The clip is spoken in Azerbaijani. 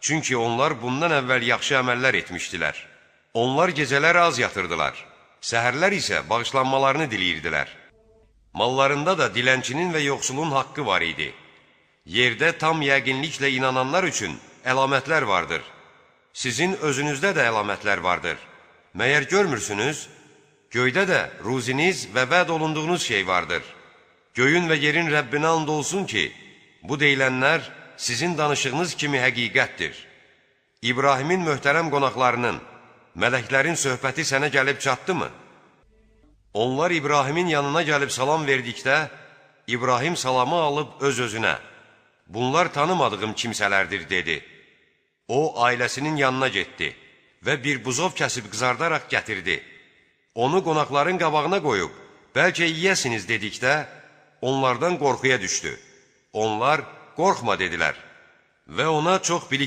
Çünki onlar bundan əvvəl yaxşı əməllər etmişdilər. Onlar gecələr az yatırdılar, səhərlər isə bağışlanmalarını diləyirdilər. Mallarında da dilənçinin və yoxsulun haqqı var idi. Yerdə tam yəqinliklə inananlar üçün əlamətlər vardır. Sizin özünüzdə də əlamətlər vardır. Məyər görmürsünüz? Göydə də ruziniz və vəd olunduğunuz şey vardır. Göyün və yerin Rəbbinə and olsun ki, bu deyilənlər sizin danışığınız kimi həqiqətdir. İbrahimin möhtərəm qonaqlarının, mələklərin söhbəti sənə gəlib çatdımı? Onlar İbrahimin yanına gəlib salam verdikdə, İbrahim salamı alıb öz-özünə, bunlar tanımadığım kimsələrdir, dedi. O, ailəsinin yanına getdi və bir buzov kəsib qızardaraq gətirdi. Onu qonaqların qabağına qoyub, bəlkə yiyəsiniz dedikdə, onlardan qorxuya düşdü. Onlar, qorxma dedilər və ona çox bilikli